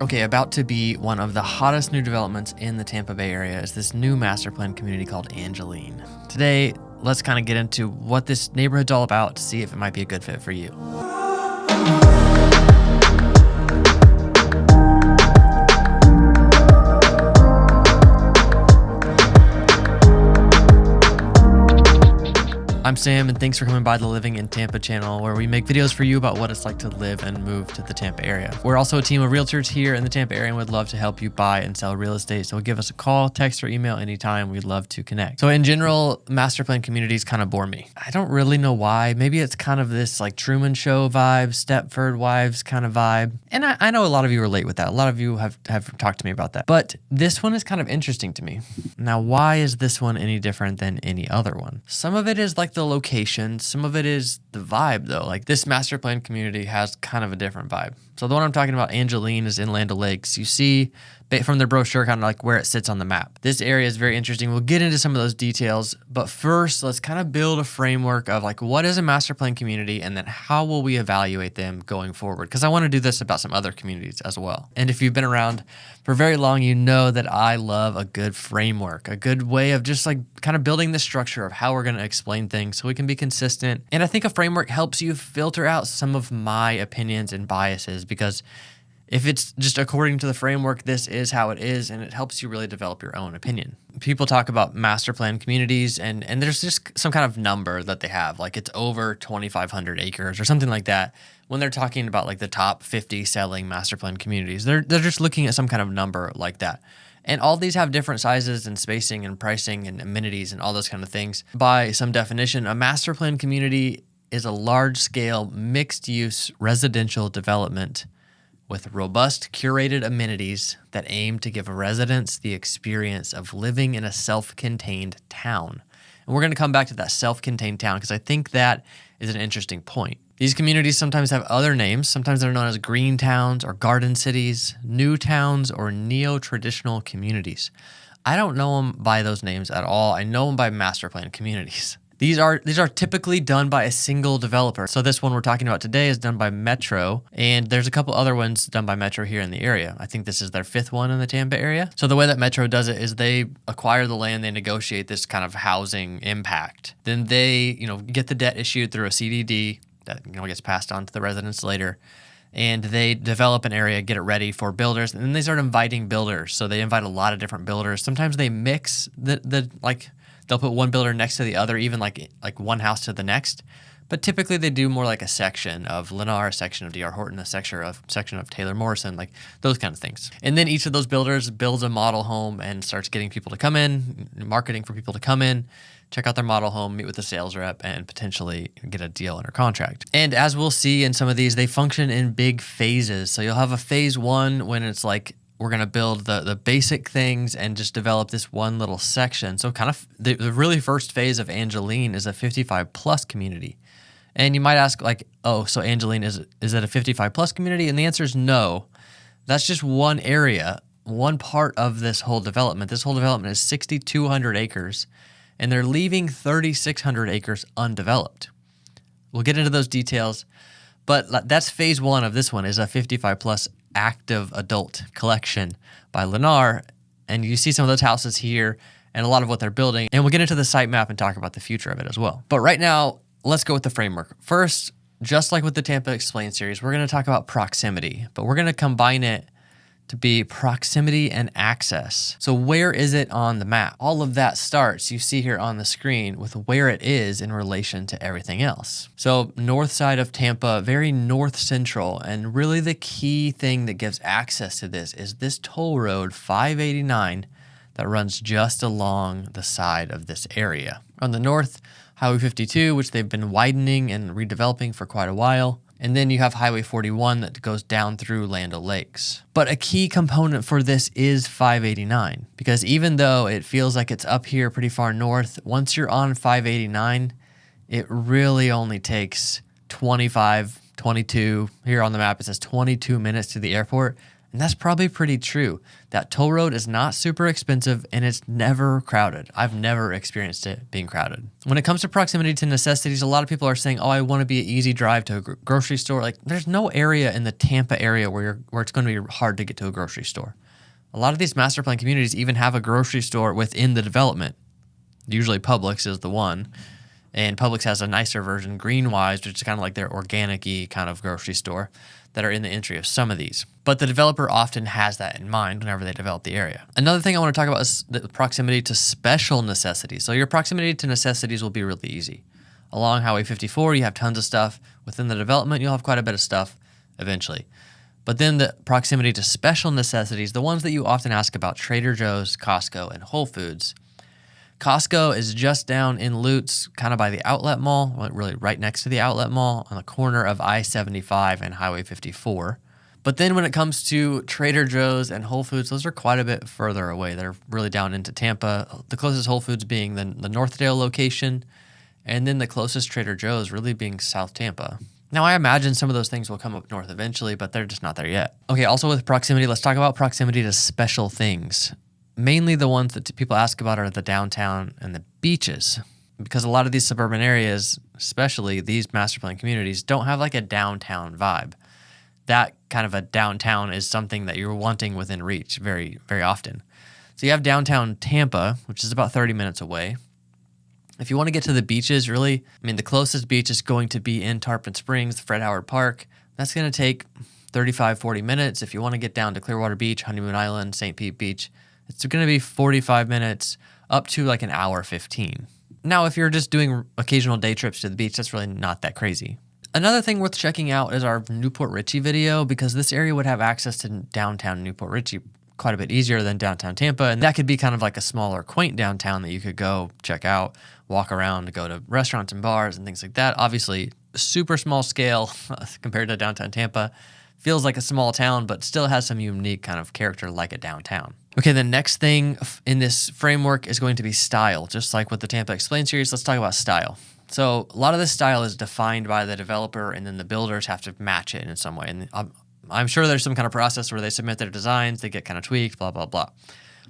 Okay, about to be one of the hottest new developments in the Tampa Bay area is this new master plan community called Angeline. Today, let's kind of get into what this neighborhood's all about to see if it might be a good fit for you. I'm Sam, and thanks for coming by the Living in Tampa channel, where we make videos for you about what it's like to live and move to the Tampa area. We're also a team of realtors here in the Tampa area and would love to help you buy and sell real estate. So give us a call, text, or email anytime. We'd love to connect. So in general, master plan communities kind of bore me. I don't really know why. Maybe it's kind of this like Truman Show vibe, Stepford Wives kind of vibe. And I know a lot of you relate with that. A lot of you have talked to me about that. But this one is kind of interesting to me. Now, why is this one any different than any other one? Some of it is like the location, some of it is the vibe though. Like this master plan community has kind of a different vibe. So the one I'm talking about, Angeline, is in Land O'Lakes. You see from their brochure kind of like where it sits on the map. This area is very interesting. We'll get into some of those details, but first let's kind of build a framework of like what is a master plan community and then how will we evaluate them going forward? Because I want to do this about some other communities as well. And if you've been around for very long, you know that I love a good framework, a good way of just like kind of building the structure of how we're going to explain things so we can be consistent. And I think a framework helps you filter out some of my opinions and biases, because if it's just according to the framework, this is how it is, and it helps you really develop your own opinion. People talk about master plan communities, and there's just some kind of number that they have, like it's over 2,500 acres or something like that. When they're talking about like the top 50 selling master plan communities, they're just looking at some kind of number like that. And all these have different sizes and spacing and pricing and amenities and all those kind of things. By some definition, a master plan community is a large-scale, mixed-use residential development with robust, curated amenities that aim to give residents the experience of living in a self-contained town. And we're going to come back to that self-contained town because I think that is an interesting point. These communities sometimes have other names. Sometimes they're known as green towns or garden cities, new towns, or neo-traditional communities. I don't know them by those names at all. I know them by master plan communities. These are typically done by a single developer. So this one we're talking about today is done by Metro, and there's a couple other ones done by Metro here in the area. I think this is their 5th one in the Tampa area. So the way that Metro does it is they acquire the land, they negotiate this kind of housing impact. Then they, get the debt issued through a CDD that gets passed on to the residents later. And they develop an area, get it ready for builders, and then they start inviting builders. So they invite a lot of different builders. Sometimes they mix they'll put one builder next to the other, even like one house to the next. But typically they do more like a section of Lennar, a section of D.R. Horton, a section of Taylor Morrison, like those kind of things. And then each of those builders builds a model home and starts getting people to come in, marketing for people to come in, check out their model home, meet with the sales rep, and potentially get a deal under contract. And as we'll see in some of these, they function in big phases. So you'll have a phase 1 when it's like, we're going to build the basic things and just develop this one little section. So kind of the really first phase of Angeline is a 55 plus community. And you might ask like, oh, so Angeline, is it a 55 plus community? And the answer is no. That's just one area, one part of this whole development. This whole development is 6,200 acres, and they're leaving 3,600 acres undeveloped. We'll get into those details, but that's phase 1 of this one is a 55 plus active adult collection by Lennar. And you see some of those houses here and a lot of what they're building. And we'll get into the site map and talk about the future of it as well. But right now, let's go with the framework. First, just like with the Tampa Explained series, we're going to talk about proximity, but we're going to combine it to be proximity and access. So where is it on the map? All of that starts, you see here on the screen, with where it is in relation to everything else. So north side of Tampa, very north central, and really the key thing that gives access to this is this toll road 589 that runs just along the side of this area. On the north, Highway 52, which they've been widening and redeveloping for quite a while. And then you have Highway 41 that goes down through Land O'Lakes. But a key component for this is 589, because even though it feels like it's up here pretty far north, once you're on 589, it really only takes 22, here on the map it says 22 minutes to the airport. And that's probably pretty true. That toll road is not super expensive and it's never crowded. I've never experienced it being crowded. When it comes to proximity to necessities, a lot of people are saying, oh, I want to be an easy drive to a grocery store. Like, there's no area in the Tampa area where it's going to be hard to get to a grocery store. A lot of these master plan communities even have a grocery store within the development. Usually Publix is the one. And Publix has a nicer version, Greenwise, which is kind of like their organic-y kind of grocery store that are in the entry of some of these. But the developer often has that in mind whenever they develop the area. Another thing I want to talk about is the proximity to special necessities. So your proximity to necessities will be really easy. Along Highway 54, you have tons of stuff. Within the development, you'll have quite a bit of stuff eventually. But then the proximity to special necessities, the ones that you often ask about, Trader Joe's, Costco, and Whole Foods. Costco is just down in Lutz, kind of by the outlet mall, really right next to the outlet mall on the corner of I-75 and Highway 54. But then when it comes to Trader Joe's and Whole Foods, those are quite a bit further away. They're really down into Tampa, the closest Whole Foods being the Northdale location, and then the closest Trader Joe's really being South Tampa. Now, I imagine some of those things will come up north eventually, but they're just not there yet. Okay, also with proximity, let's talk about proximity to special things. Mainly the ones that people ask about are the downtown and the beaches, because a lot of these suburban areas, especially these master plan communities, don't have like a downtown vibe. That kind of a downtown is something that you're wanting within reach very, very often. So you have downtown Tampa, which is about 30 minutes away. If you want to get to the beaches, really, the closest beach is going to be in Tarpon Springs, Fred Howard Park. That's going to take 35, 40 minutes. If you want to get down to Clearwater Beach, Honeymoon Island, St. Pete Beach, it's going to be 45 minutes up to like an hour 15. Now, if you're just doing occasional day trips to the beach, that's really not that crazy. Another thing worth checking out is our Newport Richey video, because this area would have access to downtown Newport Richey quite a bit easier than downtown Tampa. And that could be kind of like a smaller, quaint downtown that you could go check out, walk around, go to restaurants and bars and things like that. Obviously, super small scale compared to downtown Tampa. Feels like a small town, but still has some unique kind of character like a downtown. Okay, the next thing in this framework is going to be style. Just like with the Tampa Explained series, let's talk about style. So a lot of this style is defined by the developer, and then the builders have to match it in some way. And I'm sure there's some kind of process where they submit their designs, they get kind of tweaked, blah, blah, blah.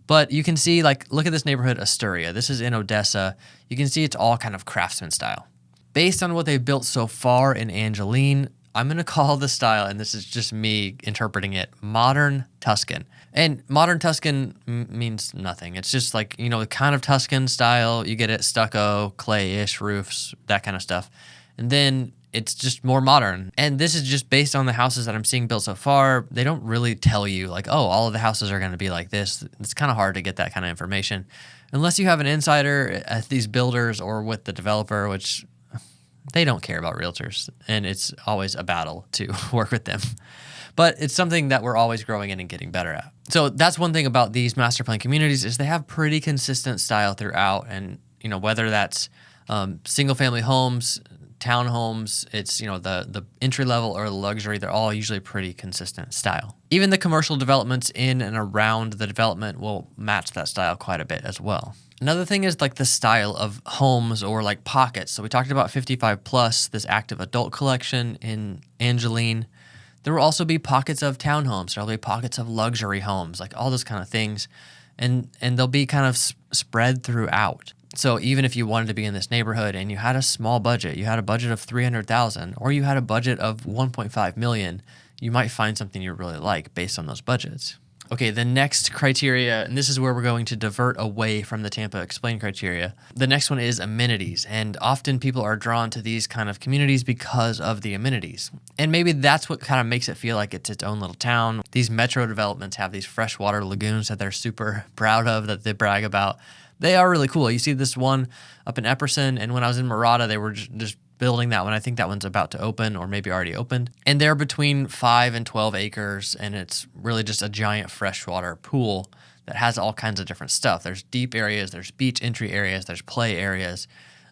But you can see, like, look at this neighborhood, Asturia. This is in Odessa. You can see it's all kind of craftsman style. Based on what they've built so far in Angeline, I'm going to call the style, and this is just me interpreting it, modern Tuscan. And modern Tuscan means nothing. It's just like, kind of Tuscan style. You get it stucco, clay-ish roofs, that kind of stuff. And then it's just more modern. And this is just based on the houses that I'm seeing built so far. They don't really tell you like, oh, all of the houses are going to be like this. It's kind of hard to get that kind of information unless you have an insider at these builders or with the developer, which they don't care about realtors. And it's always a battle to work with them. But it's something that we're always growing in and getting better at. So that's one thing about these master plan communities is they have pretty consistent style throughout. And, whether that's single family homes, townhomes, it's, the entry level or the luxury, they're all usually pretty consistent style. Even the commercial developments in and around the development will match that style quite a bit as well. Another thing is like the style of homes or like pockets. So we talked about 55 plus, this active adult collection in Angeline. There will also be pockets of townhomes. There will be pockets of luxury homes, like all those kind of things. And they'll be kind of spread throughout. So even if you wanted to be in this neighborhood and you had a small budget, you had a budget of $300,000 or you had a budget of $1.5 million, you might find something you really like based on those budgets. Okay, the next criteria, and this is where we're going to divert away from the Tampa Explained criteria. The next one is amenities, and often people are drawn to these kind of communities because of the amenities. And maybe that's what kind of makes it feel like it's its own little town. These metro developments have these freshwater lagoons that they're super proud of, that they brag about. They are really cool. You see this one up in Epperson, and when I was in Murata, they were just building that one. I think that one's about to open or maybe already opened. And they're between 5 and 12 acres, and it's really just a giant freshwater pool that has all kinds of different stuff. There's deep areas, there's beach entry areas, there's play areas.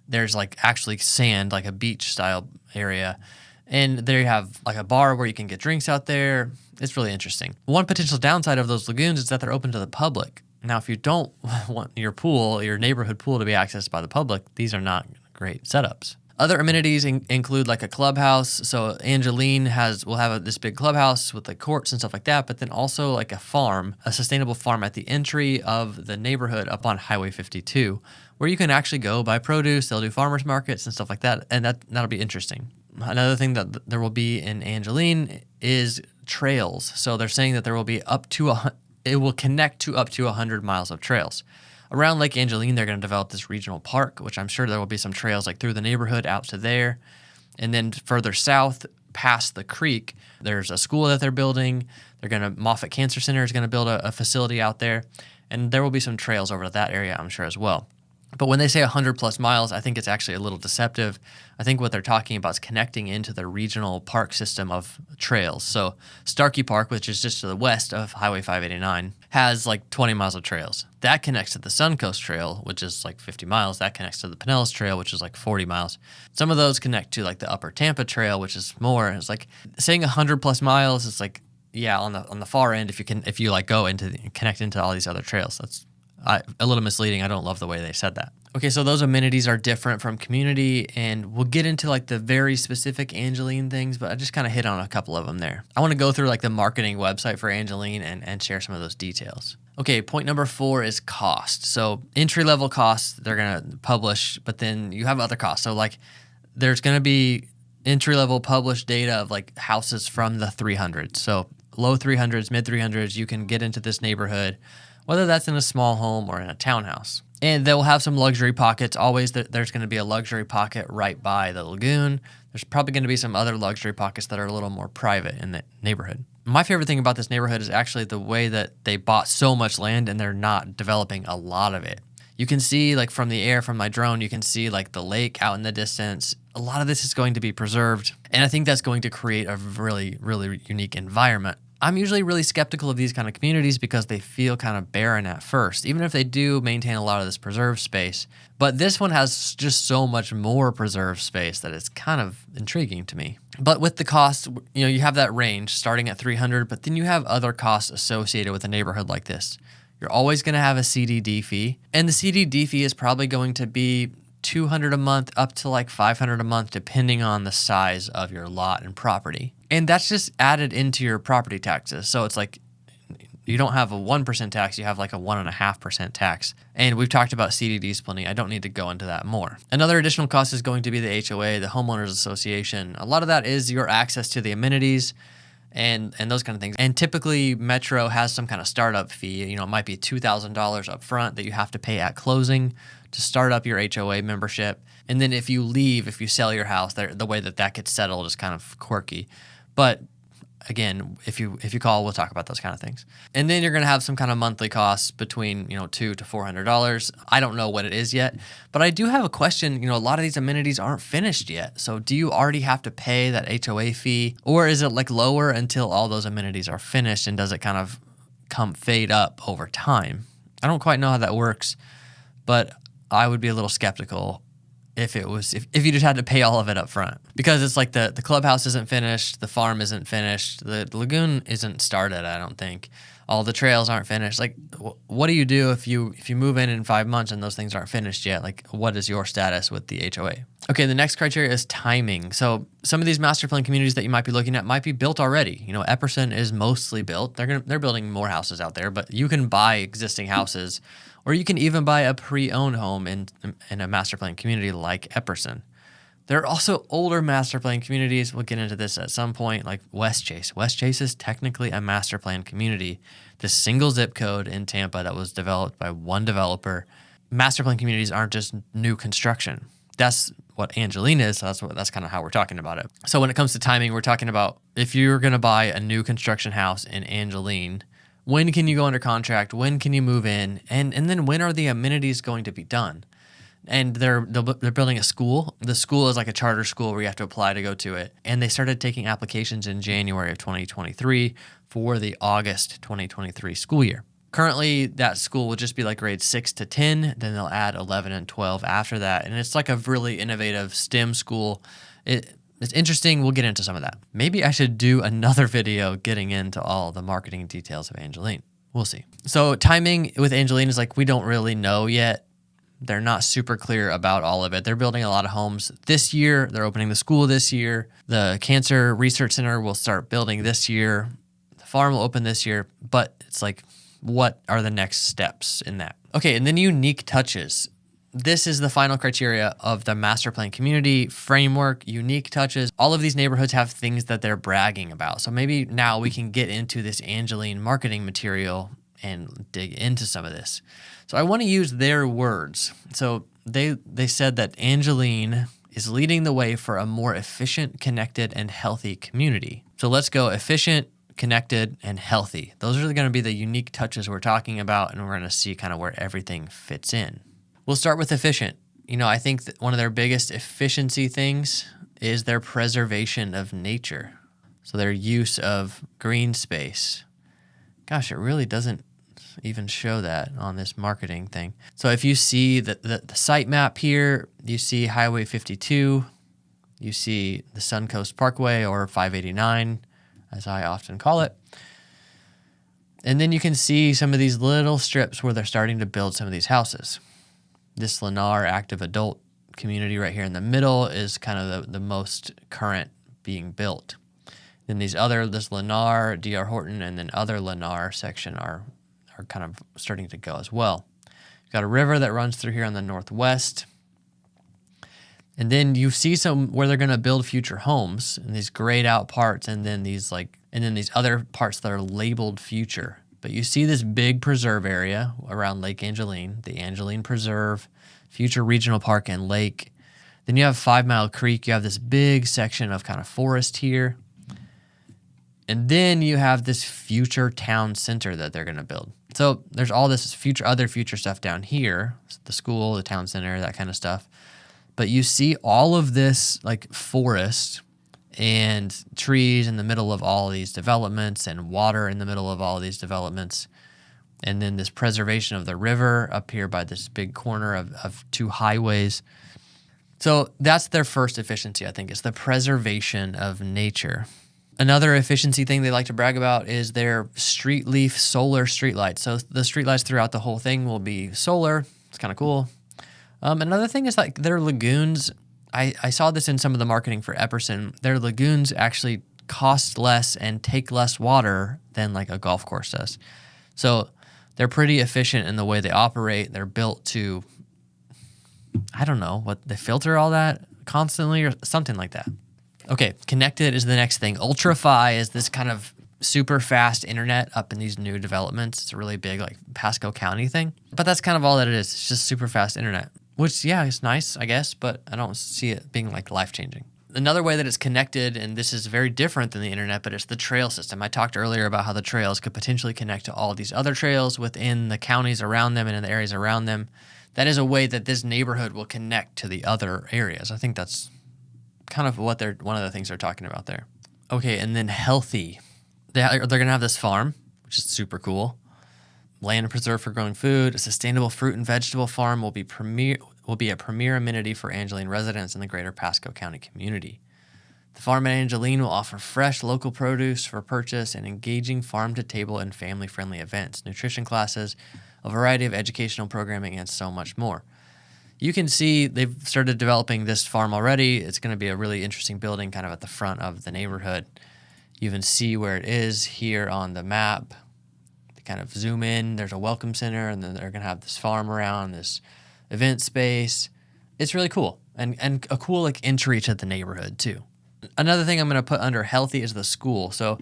There's like actually sand, like a beach style area. And there you have like a bar where you can get drinks out there. It's really interesting. One potential downside of those lagoons is that they're open to the public. Now, if you don't want your pool, your neighborhood pool to be accessed by the public, these are not great setups. Other amenities include like a clubhouse. So Angeline will have this big clubhouse with like courts and stuff like that, but then also like a farm, a sustainable farm at the entry of the neighborhood up on Highway 52, where you can actually go buy produce. They'll do farmers markets and stuff like that, and that'll be interesting. Another thing that there will be in Angeline is trails. So they're saying that there will be it will connect to up to 100 miles of trails. Around Lake Angeline, they're going to develop this regional park, which I'm sure there will be some trails like through the neighborhood out to there. And then further south, past the creek, there's a school that they're building. Moffitt Cancer Center is going to build a facility out there. And there will be some trails over to that area, I'm sure, as well. But when they say 100 plus miles, I think it's actually a little deceptive. I think what they're talking about is connecting into the regional park system of trails. So Starkey Park, which is just to the west of Highway 589, has like 20 miles of trails. That connects to the Suncoast Trail, which is like 50 miles. That connects to the Pinellas Trail, which is like 40 miles. Some of those connect to like the Upper Tampa Trail, which is more. It's like saying 100 plus miles. It's like, yeah, on the far end, if you like go connect into all these other trails, that's a little misleading. I don't love the way they said that. Okay, so those amenities are different from community, and we'll get into like the very specific Angeline things, but I just kind of hit on a couple of them there. I want to go through like the marketing website for Angeline and share some of those details. Okay, point number 4 is cost. So entry-level costs, they're going to publish, but then you have other costs. So like there's going to be entry-level published data of like houses from the 300s. So low 300s, mid 300s, you can get into this neighborhood, whether that's in a small home or in a townhouse. And they'll have some luxury pockets. Always there's going to be a luxury pocket right by the lagoon. There's probably going to be some other luxury pockets that are a little more private in the neighborhood. My favorite thing about this neighborhood is actually the way that they bought so much land and they're not developing a lot of it. You can see like from the air, from my drone, you can see like the lake out in the distance. A lot of this is going to be preserved. And I think that's going to create a really, really unique environment. I'm usually really skeptical of these kind of communities because they feel kind of barren at first, even if they do maintain a lot of this preserved space. But this one has just so much more preserved space that it's kind of intriguing to me. But with the cost, you have that range starting at 300, but then you have other costs associated with a neighborhood like this. You're always going to have a CDD fee, and the CDD fee is probably going to be $200 a month up to like $500 a month, depending on the size of your lot and property. And that's just added into your property taxes. So it's like you don't have a 1% tax, you have like a 1.5% tax. And we've talked about CDDs plenty. I don't need to go into that more. Another additional cost is going to be the HOA, the Homeowners Association. A lot of that is your access to the amenities and those kind of things. And typically Metro has some kind of startup fee. It might be $2,000 up front that you have to pay at closing to start up your HOA membership. And then if you sell your house, the way that gets settled is kind of quirky. But again, if you call, we'll talk about those kind of things. And then you're going to have some kind of monthly costs between $200 to $400. I don't know what it is yet, but I do have a question. A lot of these amenities aren't finished yet. So do you already have to pay that HOA fee, or is it like lower until all those amenities are finished, and does it kind of fade up over time? I don't quite know how that works, but I would be a little skeptical if you just had to pay all of it up front, because it's like the clubhouse isn't finished, the farm isn't finished, the lagoon isn't started, I don't think. All the trails aren't finished. Like, what do you do if you move in 5 months and those things aren't finished yet? Like, what is your status with the HOA? Okay, the next criteria is timing. So some of these master plan communities that you might be looking at might be built already. Epperson is mostly built. They're building more houses out there, but you can buy existing houses, or you can even buy a pre-owned home in a master plan community like Epperson. There are also older master plan communities. We'll get into this at some point, like West Chase. West Chase is technically a master plan community, the single zip code in Tampa that was developed by one developer. Master plan communities aren't just new construction. That's what Angeline is, so that's kind of how we're talking about it. So when it comes to timing, we're talking about if you're going to buy a new construction house in Angeline, when can you go under contract? When can you move in? And then when are the amenities going to be done? And they're building a school. The school is like a charter school where you have to apply to go to it. And they started taking applications in January of 2023 for the August 2023 school year. Currently, that school will just be like grades 6 to 10. Then they'll add 11 and 12 after that. And it's like a really innovative STEM school. It's interesting. We'll get into some of that. Maybe I should do another video getting into all the marketing details of Angeline. We'll see. So timing with Angeline is like we don't really know yet. They're not super clear about all of it. They're building a lot of homes this year. They're opening the school this year. The Cancer Research Center will start building this year. The farm will open this year. But it's like, what are the next steps in that? Okay, and then unique touches. This is the final criteria of the master plan community framework, unique touches. All of these neighborhoods have things that they're bragging about. So maybe now we can get into this Angeline marketing material and dig into some of this. So I want to use their words. So they said that Angeline is leading the way for a more efficient, connected, and healthy community. So let's go efficient, connected, and healthy. Those are going to be the unique touches we're talking about, and we're going to see kind of where everything fits in. We'll start with efficient. I think that one of their biggest efficiency things is their preservation of nature. So their use of green space. Gosh, it really doesn't even show that on this marketing thing. So if you see the site map here, you see Highway 52, you see the Suncoast Parkway, or 589, as I often call it. And then you can see some of these little strips where they're starting to build some of these houses. This Lennar active adult community right here in the middle is kind of the most current being built. Then this Lennar, D.R. Horton, and then other Lennar section are kind of starting to go as well. You've got a river that runs through here on the northwest. And then you see some where they're going to build future homes in these grayed out parts, and then these other parts that are labeled future. But you see this big preserve area around Lake Angeline, the Angeline Preserve, Future Regional Park and Lake. Then you have 5 Mile Creek. You have this big section of kind of forest here. And then you have this future town center that they're going to build. So there's all this other future stuff down here, the school, the town center, that kind of stuff. But you see all of this like forest and trees in the middle of all these developments, and water in the middle of all these developments. And then this preservation of the river up here by this big corner of 2 highways. So that's their first efficiency, I think, is the preservation of nature. Another efficiency thing they like to brag about is their street leaf solar streetlights. So the streetlights throughout the whole thing will be solar. It's kind of cool. Another thing is like their lagoons. I saw this in some of the marketing for Epperson. Their lagoons actually cost less and take less water than like a golf course does. So they're pretty efficient in the way they operate. They're built to, I don't know, they filter all that constantly or something like that. Okay, connected is the next thing. Ultra-Fi is this kind of super fast internet up in these new developments. It's a really big like Pasco County thing. But that's kind of all that it is. It's just super fast internet, which, yeah, it's nice, I guess, but I don't see it being like life-changing. Another way that it's connected, and this is very different than the internet, but it's the trail system. I talked earlier about how the trails could potentially connect to all these other trails within the counties around them and in the areas around them. That is a way that this neighborhood will connect to the other areas. I think that's kind of one of the things they're talking about there. Okay, and then healthy. They're going to have this farm, which is super cool. Land preserved for growing food. A sustainable fruit and vegetable farm will be a premier amenity for Angeline residents in the greater Pasco County community. The farm at Angeline will offer fresh local produce for purchase and engaging farm-to-table and family-friendly events, nutrition classes, a variety of educational programming, and so much more. You can see they've started developing this farm already. It's going to be a really interesting building kind of at the front of the neighborhood. You even see where it is here on the map. They kind of zoom in. There's a welcome center, and then they're going to have this farm around, this event space. It's really cool and a cool like entry to the neighborhood too. Another thing I'm going to put under healthy is the school. So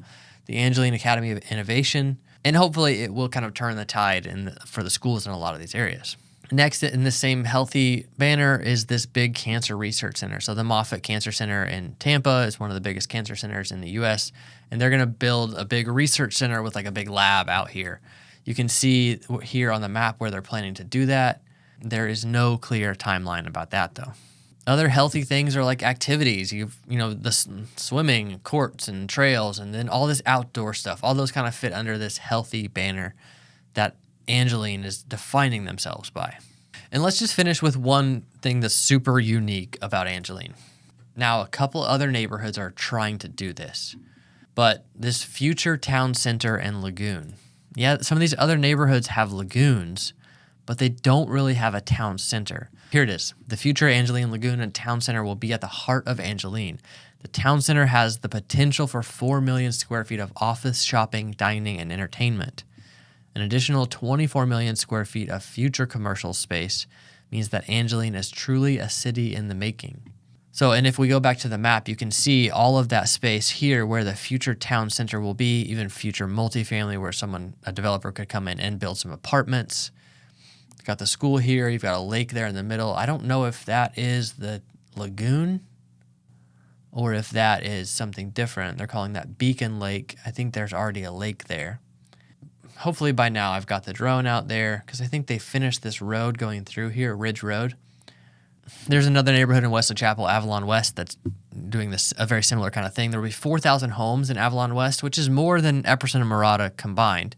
the Angeline Academy of Innovation, and hopefully it will kind of turn the tide for the schools in a lot of these areas. Next in the same healthy banner is this big cancer research center. So the Moffitt Cancer Center in Tampa is one of the biggest cancer centers in the U.S., and they're going to build a big research center with like a big lab out here. You can see here on the map where they're planning to do that. There is no clear timeline about that though. Other healthy things are like activities. The swimming, courts, and trails, and then all this outdoor stuff. All those kind of fit under this healthy banner that Angeline is defining themselves by. And let's just finish with one thing that's super unique about Angeline. Now, a couple other neighborhoods are trying to do this, but this future town center and lagoon. Yeah, some of these other neighborhoods have lagoons, but they don't really have a town center. Here it is. The future Angeline Lagoon and Town Center will be at the heart of Angeline. The Town Center has the potential for 4 million square feet of office, shopping, dining, and entertainment. An additional 24 million square feet of future commercial space means that Angeline is truly a city in the making. So, and if we go back to the map, you can see all of that space here where the future town center will be, even future multifamily where a developer could come in and build some apartments. You've got the school here. You've got a lake there in the middle. I don't know if that is the lagoon or if that is something different. They're calling that Beacon Lake. I think there's already a lake there. Hopefully by now I've got the drone out there because I think they finished this road going through here, Ridge Road. There's another neighborhood in Wesley Chapel, Avalon West, that's doing a very similar kind of thing. There will be 4,000 homes in Avalon West, which is more than Epperson and Murata combined.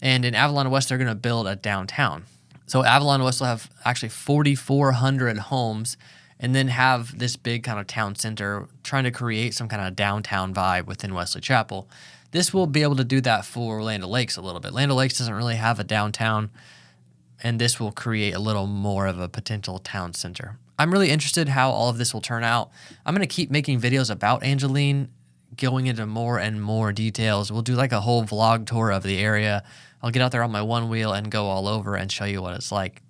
And in Avalon West, they're going to build a downtown. So Avalon West will have actually 4,400 homes and then have this big kind of town center trying to create some kind of downtown vibe within Wesley Chapel. This will be able to do that for Land O'Lakes a little bit. Land O'Lakes doesn't really have a downtown, and this will create a little more of a potential town center. I'm really interested how all of this will turn out. I'm going to keep making videos about Angeline, going into more and more details. We'll do like a whole vlog tour of the area. I'll get out there on my one wheel and go all over and show you what it's like.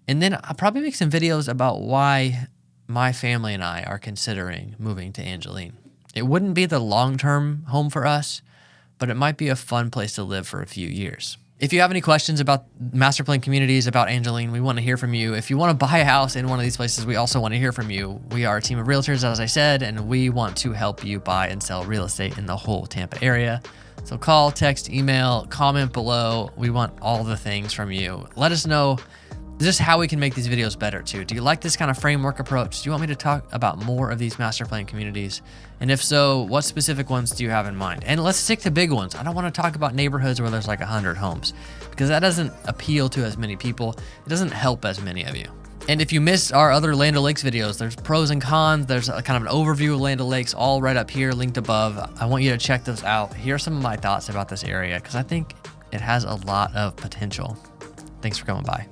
And then I'll probably make some videos about why my family and I are considering moving to Angeline. It wouldn't be the long-term home for us, but it might be a fun place to live for a few years. If you have any questions about master plan communities, about Angeline, we want to hear from you. If you want to buy a house in one of these places, we also want to hear from you. We are a team of realtors, as I said, and we want to help you buy and sell real estate in the whole Tampa area. So call, text, email, comment below. We want all the things from you. Let us know just how we can make these videos better too. Do you like this kind of framework approach? Do you want me to talk about more of these master plan communities? And if so, what specific ones do you have in mind? And let's stick to big ones. I don't want to talk about neighborhoods where there's like 100 homes because that doesn't appeal to as many people. It doesn't help as many of you. And if you missed our other Land O'Lakes videos, there's pros and cons. There's a kind of an overview of Land O'Lakes all right up here, linked above. I want you to check those out. Here are some of my thoughts about this area because I think it has a lot of potential. Thanks for coming by.